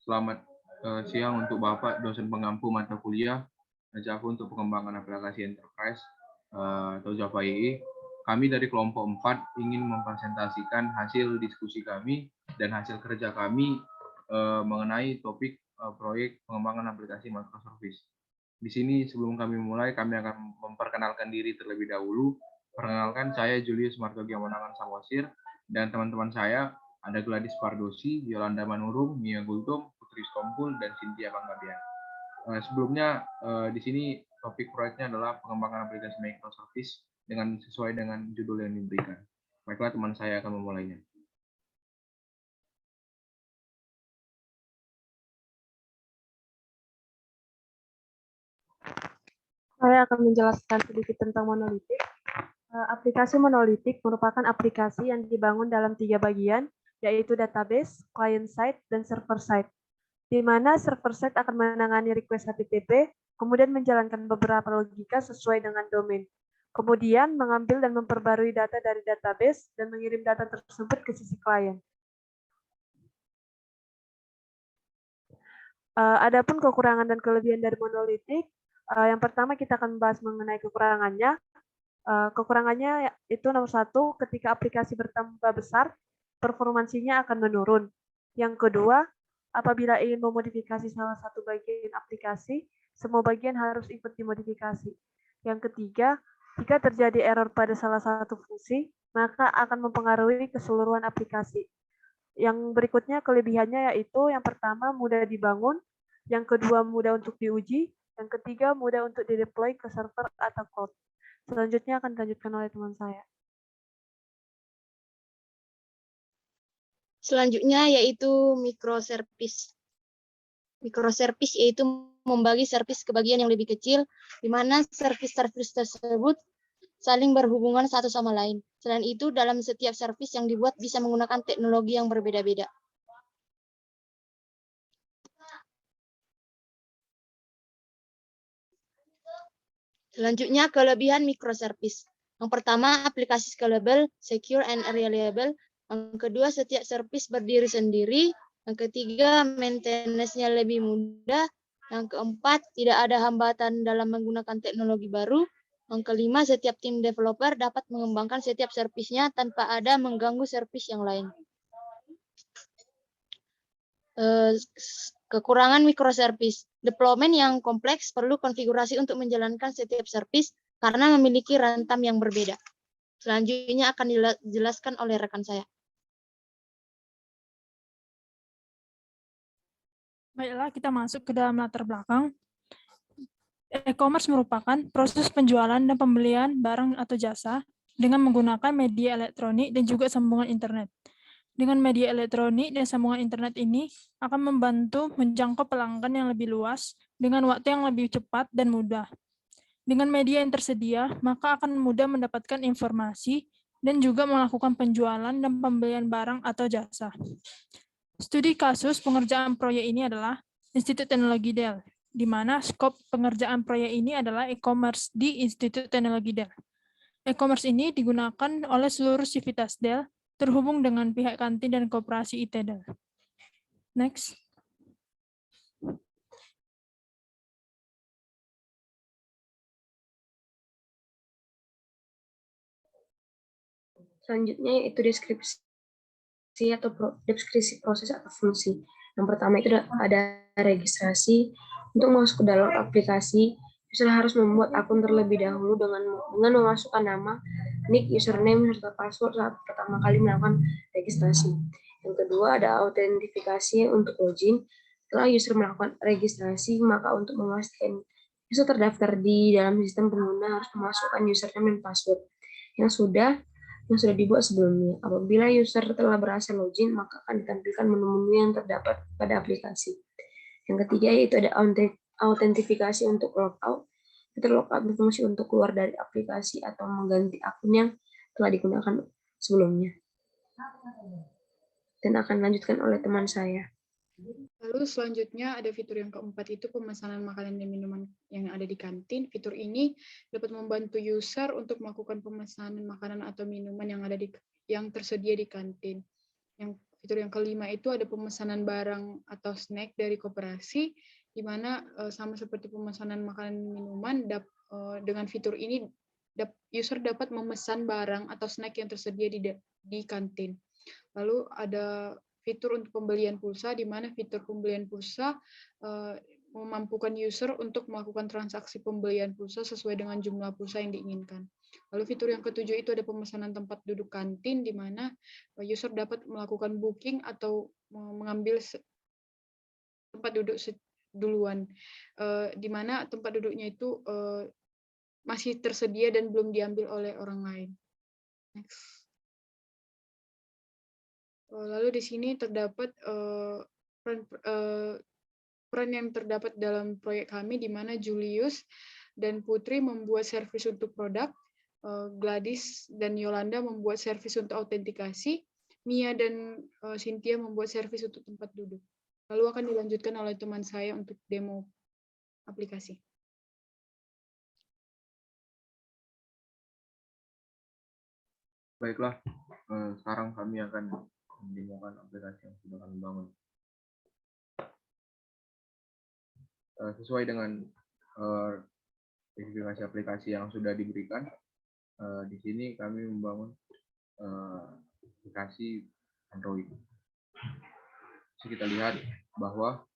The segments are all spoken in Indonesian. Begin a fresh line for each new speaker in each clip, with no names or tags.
Selamat siang untuk Bapak, dosen pengampu mata kuliah Java untuk pengembangan aplikasi enterprise atau Java EE. Kami dari kelompok 4 ingin mempresentasikan hasil diskusi kami dan hasil kerja kami mengenai topik proyek pengembangan aplikasi microservice. Di sini sebelum kami mulai, kami akan memperkenalkan diri terlebih dahulu. Perkenalkan, saya Julius Martogia Monangan Samosir, dan teman-teman saya ada Gladys Pardosi, Yolanda Manurung, Mia Gultom, Putri Stompul, dan Cynthia Panggabean. Sebelumnya, di sini topik proyeknya adalah pengembangan aplikasi microservice dengan sesuai dengan judul yang diberikan. Baiklah, teman saya akan memulainya.
Saya akan menjelaskan sedikit tentang monolitik. Aplikasi monolitik merupakan aplikasi yang dibangun dalam 3 bagian, yaitu database, client side, dan server side. Di mana server side akan menangani request HTTP, kemudian menjalankan beberapa logika sesuai dengan domain. Kemudian mengambil dan memperbarui data dari database dan mengirim data tersebut ke sisi klien. Adapun kekurangan dan kelebihan dari monolitik, yang pertama kita akan bahas mengenai kekurangannya. Kekurangannya itu nomor 1, ketika aplikasi bertambah besar, performansinya akan menurun. Yang kedua, apabila ingin memodifikasi salah satu bagian aplikasi, semua bagian harus ikut dimodifikasi. Yang ketiga, jika terjadi error pada salah satu fungsi, maka akan mempengaruhi keseluruhan aplikasi. Yang berikutnya kelebihannya yaitu yang pertama mudah dibangun, yang kedua mudah untuk diuji, yang ketiga mudah untuk di-deploy ke server atau cloud. Selanjutnya akan dilanjutkan oleh teman saya.
Selanjutnya yaitu microservice. Microservice yaitu membagi service ke bagian yang lebih kecil, di mana service-service tersebut saling berhubungan satu sama lain. Selain itu, dalam setiap service yang dibuat bisa menggunakan teknologi yang berbeda-beda. Selanjutnya, kelebihan microservice. Yang pertama, aplikasi scalable, secure, and reliable. Yang kedua, setiap service berdiri sendiri. Yang ketiga, maintenance-nya lebih mudah. Yang keempat, tidak ada hambatan dalam menggunakan teknologi baru. Yang kelima, setiap tim developer dapat mengembangkan setiap service-nya tanpa ada mengganggu service yang lain. Kekurangan microservice. Deployment yang kompleks perlu konfigurasi untuk menjalankan setiap service karena memiliki runtime yang berbeda. Selanjutnya akan dijelaskan oleh rekan saya.
Baiklah, kita masuk ke dalam latar belakang. E-commerce merupakan proses penjualan dan pembelian barang atau jasa dengan menggunakan media elektronik dan juga sambungan internet. Dengan media elektronik dan sambungan internet ini akan membantu menjangkau pelanggan yang lebih luas dengan waktu yang lebih cepat dan mudah. Dengan media yang tersedia, maka akan mudah mendapatkan informasi dan juga melakukan penjualan dan pembelian barang atau jasa. Studi kasus pengerjaan proyek ini adalah Institut Teknologi Dell, di mana skop pengerjaan proyek ini adalah e-commerce di Institut Teknologi Dell. E-commerce ini digunakan oleh seluruh sivitas Dell, terhubung dengan pihak kantin dan koperasi IT Dell. Next.
Selanjutnya yaitu deskripsi proses atau fungsi. Yang pertama itu ada registrasi. Untuk masuk ke dalam aplikasi, user harus membuat akun terlebih dahulu dengan memasukkan nama, nick, username, serta password saat pertama kali melakukan registrasi. Yang kedua ada autentifikasi untuk login. Setelah user melakukan registrasi, maka untuk memastikan user terdaftar di dalam sistem pengguna harus memasukkan username dan password yang sudah dibuat sebelumnya. Apabila user telah berhasil login, maka akan ditampilkan menu-menu yang terdapat pada aplikasi. Yang ketiga yaitu ada autentifikasi untuk logout. Fitur logout berfungsi untuk keluar dari aplikasi atau mengganti akun yang telah digunakan sebelumnya. Dan akan dilanjutkan oleh teman saya.
Lalu selanjutnya ada fitur yang keempat, itu pemesanan makanan dan minuman yang ada di kantin. Fitur ini dapat membantu user untuk melakukan pemesanan makanan atau minuman yang tersedia di kantin. Yang fitur yang kelima itu ada pemesanan barang atau snack dari koperasi, di mana sama seperti pemesanan makanan dan minuman, dengan fitur ini user dapat memesan barang atau snack yang tersedia di kantin. Lalu ada fitur untuk pembelian pulsa, di mana fitur pembelian pulsa memampukan user untuk melakukan transaksi pembelian pulsa sesuai dengan jumlah pulsa yang diinginkan. Lalu fitur yang ketujuh itu ada pemesanan tempat duduk kantin, di mana user dapat melakukan booking atau mengambil tempat duduk duluan, di mana tempat duduknya itu masih tersedia dan belum diambil oleh orang lain. Next. Lalu di sini terdapat peran yang terdapat dalam proyek kami, di mana Julius dan Putri membuat servis untuk produk, Gladys dan Yolanda membuat servis untuk autentikasi, Mia dan Cynthia membuat servis untuk tempat duduk. Lalu akan dilanjutkan oleh teman saya untuk demo aplikasi.
Baiklah, sekarang kami akan mendemokan aplikasi yang sudah kami bangun. Sesuai dengan spesifikasi aplikasi yang sudah diberikan, di sini kami membangun aplikasi Android. Jadi kita lihat bahwa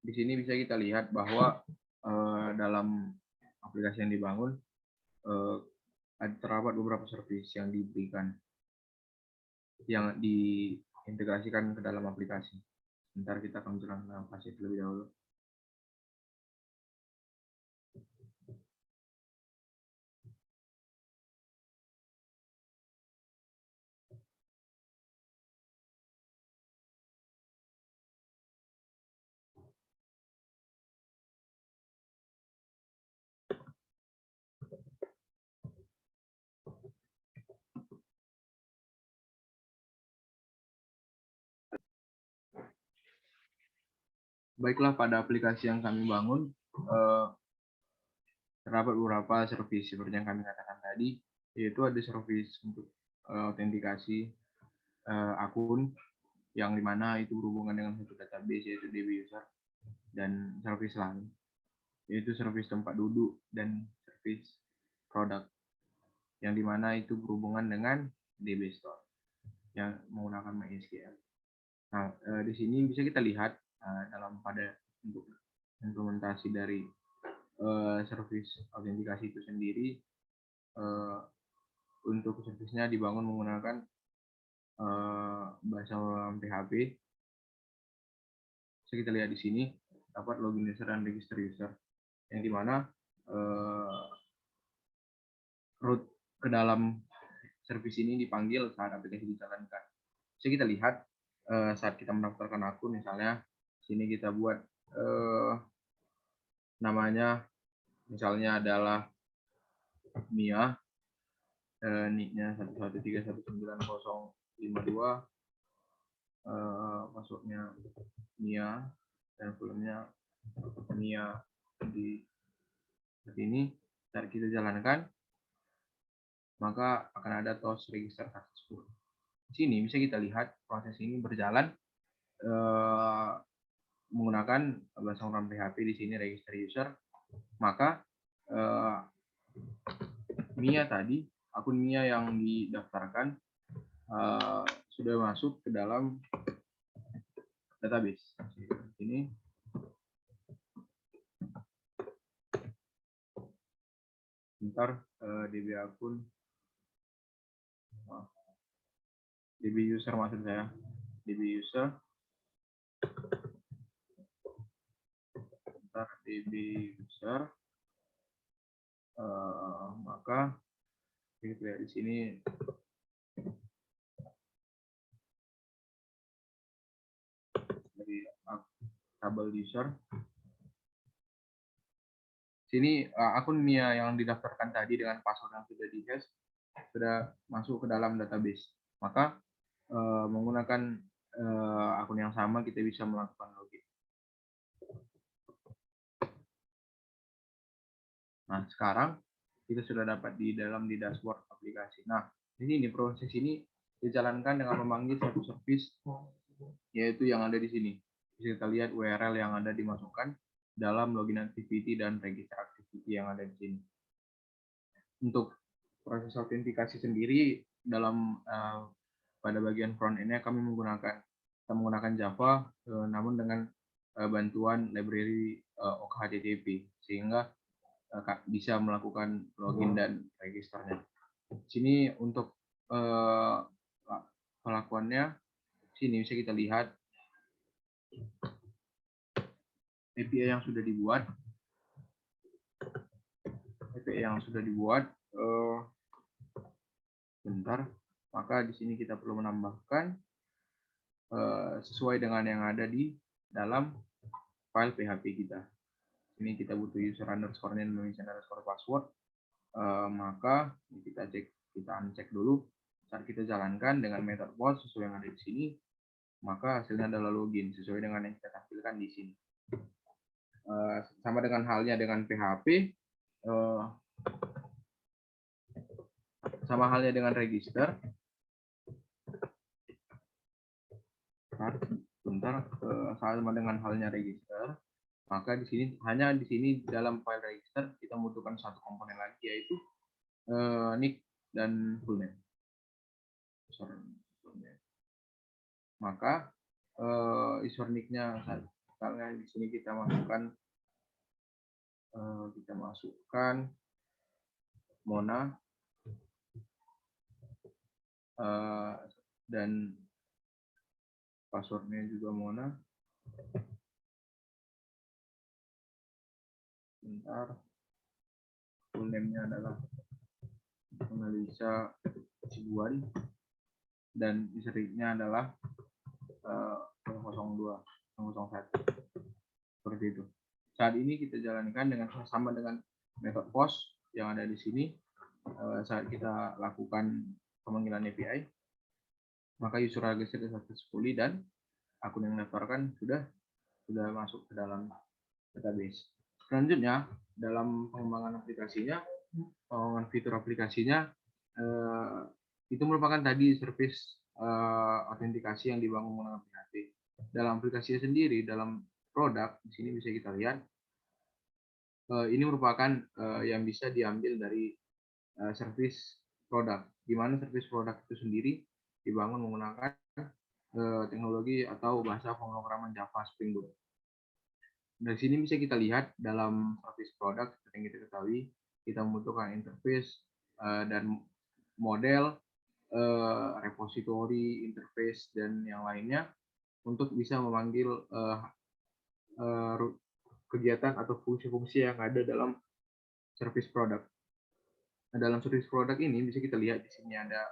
di sini bisa kita lihat bahwa dalam aplikasi yang dibangun terdapat beberapa service yang diberikan, yang diintegrasikan ke dalam aplikasi. Sebentar, kita akan menjelaskan aplikasi terlebih dahulu. Baiklah, pada aplikasi yang kami bangun, terdapat beberapa service seperti yang kami katakan tadi, yaitu ada service untuk autentikasi akun, yang dimana itu berhubungan dengan satu database, yaitu DB user, dan service lain, yaitu service tempat duduk dan service produk, yang dimana itu berhubungan dengan DB Store yang menggunakan MySQL. Nah, di sini bisa kita lihat dalam pada untuk implementasi dari service autentikasi itu sendiri, untuk servisnya dibangun menggunakan bahasa PHP. Bisa kita lihat di sini dapat login user dan register user, yang dimana root ke dalam service ini dipanggil saat aplikasi dijalankan. Bisa kita lihat saat kita mendaftarkan akun, misalnya sini kita buat namanya misalnya adalah Mia, nicknya 1131952, passwordnya Mia, dan filmnya Mia di seperti ini. Saat kita jalankan, maka akan ada toast register successful. Di sini bisa kita lihat proses ini berjalan menggunakan bahasa PHP. Di sini register user, maka Mia tadi, akun Mia yang didaftarkan sudah masuk ke dalam database. Ini bentar, DB akun, DB user maksud saya, DB user, bentar, DB user, maka kita lihat di sini dari tabel user. Sini akun Mia yang didaftarkan tadi dengan password yang sudah di-hash sudah masuk ke dalam database. Maka menggunakan akun yang sama kita bisa melakukan login. Nah, sekarang kita sudah dapat di dashboard aplikasi. Nah, ini proses ini dijalankan dengan memanggil satu service, yaitu yang ada di sini. Bisa kita lihat URL yang ada dimasukkan dalam login activity dan register activity yang ada di sini. Untuk proses autentikasi sendiri dalam pada bagian front end-nya kita menggunakan Java, namun dengan bantuan library OKHTTP, sehingga bisa melakukan login dan registernya. Sini untuk pelakuannya, sini bisa kita lihat API yang sudah dibuat. Bentar, maka di sini kita perlu menambahkan sesuai dengan yang ada di dalam file PHP kita. Ini kita butuh user underscore name dan user underscore password. Maka kita uncek dulu. Saat kita jalankan dengan method post sesuai yang ada di sini, maka hasilnya adalah login sesuai dengan yang kita tampilkan di sini. Sama dengan halnya dengan PHP, sama halnya dengan register. Sama dengan halnya register. Maka di sini dalam file register kita membutuhkan satu komponen lagi, yaitu nick dan full name. Maka user nick-nya misalnya di sini kita masukkan Mona, dan passwordnya juga Mona. Bentar, full name-nya adalah Analisa Sibuan, dan user nick-nya adalah 002, 001. Seperti itu. Saat ini kita jalankan dengan sama dengan method post yang ada di sini. Saat kita lakukan pemanggilan API, maka user register successfully dan akun yang didaftarkan sudah masuk ke dalam database. Selanjutnya, dalam pengembangan aplikasinya, pengembangan fitur aplikasinya, itu merupakan tadi service autentikasi yang dibangun menggunakan PHP. Dalam aplikasinya sendiri, dalam produk, di sini bisa kita lihat, ini merupakan yang bisa diambil dari service produk, di mana service produk itu sendiri dibangun menggunakan teknologi atau bahasa pemrograman Java Spring Boot. Dari sini bisa kita lihat dalam service produk, seperti yang kita ketahui, kita membutuhkan interface dan model, repository, interface, dan yang lainnya untuk bisa memanggil kegiatan atau fungsi-fungsi yang ada dalam service produk. Nah, dalam service produk ini bisa kita lihat di sini ada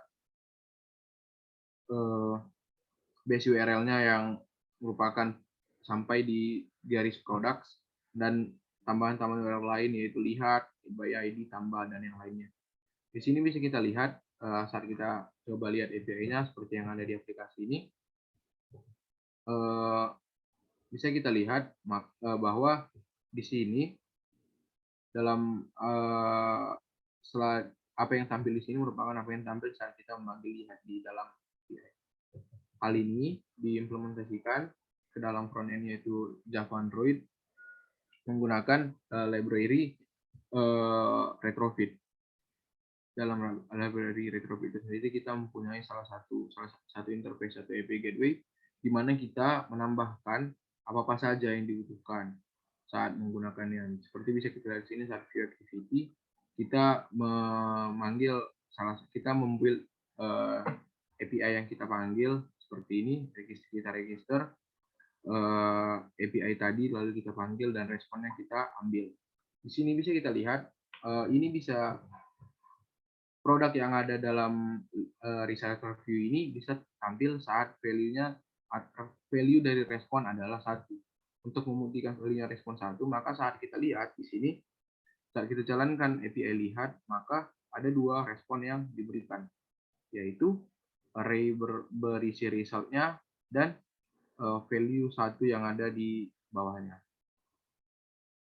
base URL-nya yang merupakan sampai di garis products, dan tambahan-tambahan URL lain yaitu lihat, by ID, tambah, dan yang lainnya. Di sini bisa kita lihat saat kita coba lihat API-nya seperti yang ada di aplikasi ini, bisa kita lihat bahwa di sini dalam apa yang tampil di sini merupakan apa yang tampil saat kita memanggil lihat di dalam API. Hal ini diimplementasikan ke dalam front end yaitu Java Android menggunakan library retrofit. Dalam library retrofit itu sendiri kita mempunyai salah satu interface atau API gateway di mana kita menambahkan apa saja yang dibutuhkan saat menggunakannya. Seperti bisa kita lihat di sini saat view activity, kita membuild API yang kita panggil seperti ini, kita register API tadi, lalu kita panggil dan responnya kita ambil. Di sini bisa kita lihat ini bisa produk yang ada dalam recycle view ini bisa tampil saat value dari respon adalah 1. Untuk membuktikan value-nya respon 1, maka saat kita lihat di sini, saat kita jalankan API lihat, maka ada 2 respon yang diberikan, yaitu array berisi result-nya dan value 1 yang ada di bawahnya.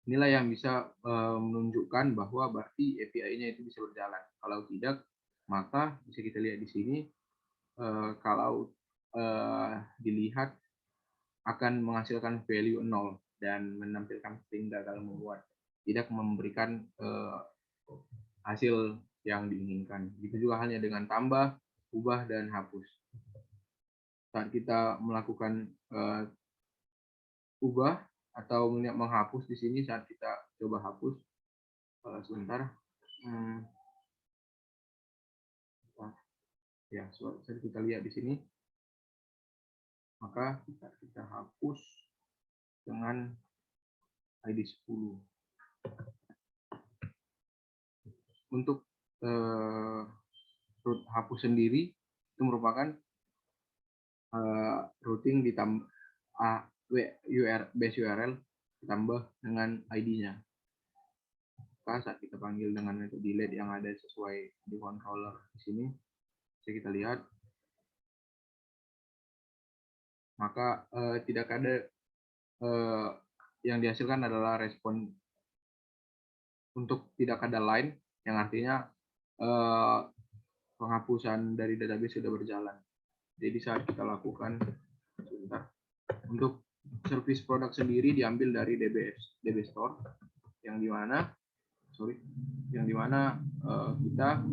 Inilah yang bisa menunjukkan bahwa berarti API-nya itu bisa berjalan. Kalau tidak, maka bisa kita lihat di sini, kalau dilihat akan menghasilkan value 0 dan menampilkan string gagal membuat, tidak memberikan hasil yang diinginkan. Begitu juga halnya dengan tambah, ubah, dan hapus. Saat kita melakukan ubah atau menghapus di sini, saat kita coba hapus, sebentar, ya, saat kita lihat di sini, maka kita hapus dengan ID 10. Untuk root hapus sendiri itu merupakan routing ditambah base URL ditambah dengan ID-nya. Saat kita panggil dengan metode delete yang ada sesuai di controller di sini, bisa kita lihat, maka tidak ada yang dihasilkan adalah respon untuk tidak ada line, yang artinya penghapusan dari database sudah berjalan. Jadi saat kita lakukan, sebentar, untuk service produk sendiri diambil dari DB Store, yang dimana kita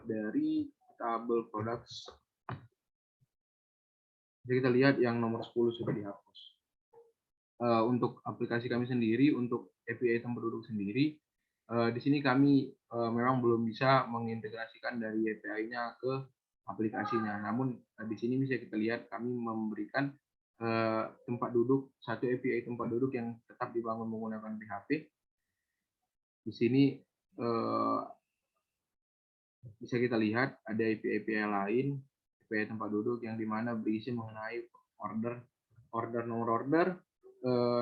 dari tabel products, jadi kita lihat yang nomor 10 sudah dihapus. Untuk aplikasi kami sendiri, untuk API tempat duduk sendiri, di sini kami memang belum bisa mengintegrasikan dari API-nya ke aplikasinya. Namun di sini bisa kita lihat kami memberikan tempat duduk, satu API tempat duduk yang tetap dibangun menggunakan PHP. Di sini bisa kita lihat ada API lain, API tempat duduk yang dimana berisi mengenai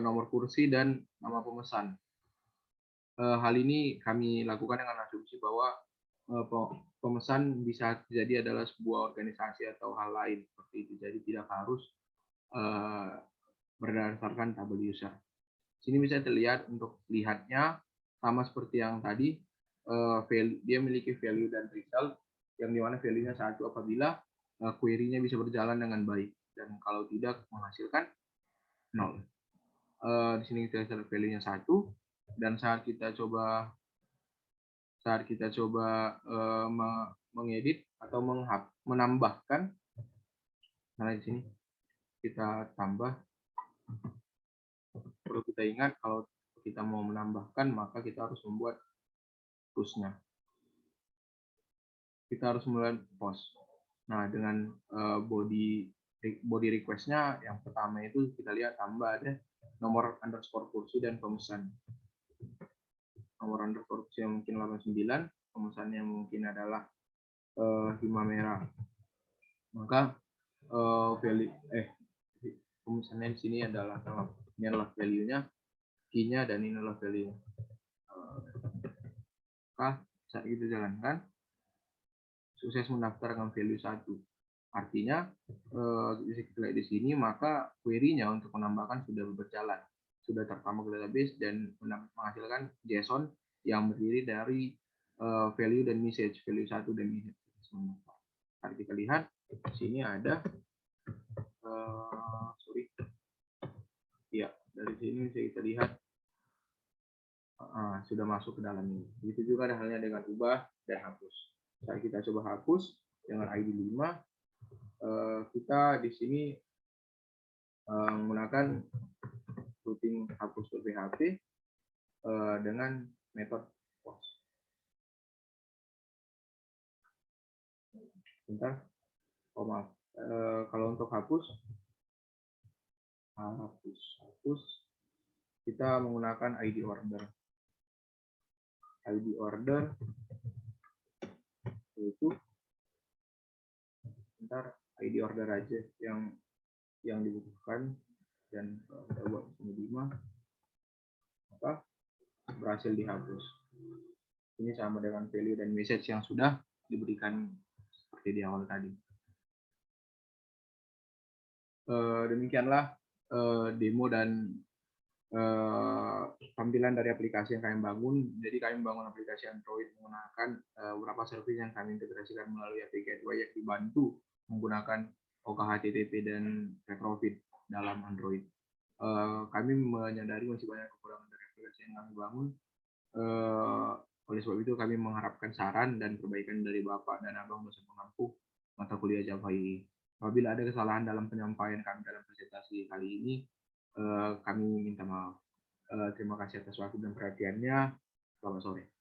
nomor kursi, dan nama pemesan. Hal ini kami lakukan dengan asumsi bahwa pemesan bisa jadi adalah sebuah organisasi atau hal lain seperti itu. Jadi tidak harus berdasarkan tabel user. Sini bisa terlihat, untuk lihatnya sama seperti yang tadi, dia memiliki value dan result, yang dimana value-nya 1 apabila query-nya bisa berjalan dengan baik, dan kalau tidak menghasilkan 0. Di sini kita lihat value-nya 1, dan saat kita coba mengedit atau menambahkan, nah di sini kita tambah, perlu kita ingat kalau kita mau menambahkan maka kita harus membuat push-nya. Kita harus mulai post. Nah, dengan body request-nya yang pertama itu kita lihat tambah ada nomor underscore kursi dan pemesan. Nomor underscore kursi yang mungkin 89, pemesannya mungkin adalah Hima Merah. Maka pemesannya di sini adalah ini adalah value-nya, key-nya, dan ini adalah value-nya. Maka saat kita jalankan, sukses mendaftarkan value 1. Artinya bisa kita lihat di sini, maka query-nya untuk menambahkan sudah berjalan, sudah tertambah ke database dan menghasilkan JSON yang berdiri dari value dan message, value 1 dan message. Saat kita lihat di sini ada dari sini bisa kita lihat sudah masuk ke dalam ini. Begitu juga ada halnya dengan ubah dan hapus. Saat kita coba hapus dengan ID 5, kita di sini menggunakan routing hapus ke PHP dengan metode post. Bentar, kalau untuk hapus kita menggunakan ID order. ID order itu ID order aja yang dibutuhkan, dan kita buat sini 5, maka berhasil dihapus. Ini sama dengan value dan message yang sudah diberikan seperti di awal tadi. Demikianlah demo dan tampilan dari aplikasi yang kami bangun. Jadi kami bangun aplikasi Android menggunakan beberapa service yang kami integrasikan melalui API Gateway yang dibantu menggunakan OKHTTP dan retrofit dalam Android. Kami menyadari masih banyak kekurangan dari aplikasi yang kami bangun. Oleh sebab itu kami mengharapkan saran dan perbaikan dari Bapak dan Abang dosen pengampu mata kuliah Java II. Apabila ada kesalahan dalam penyampaian kami dalam presentasi kali ini, kami minta maaf. Terima kasih atas waktu dan perhatiannya. Selamat sore.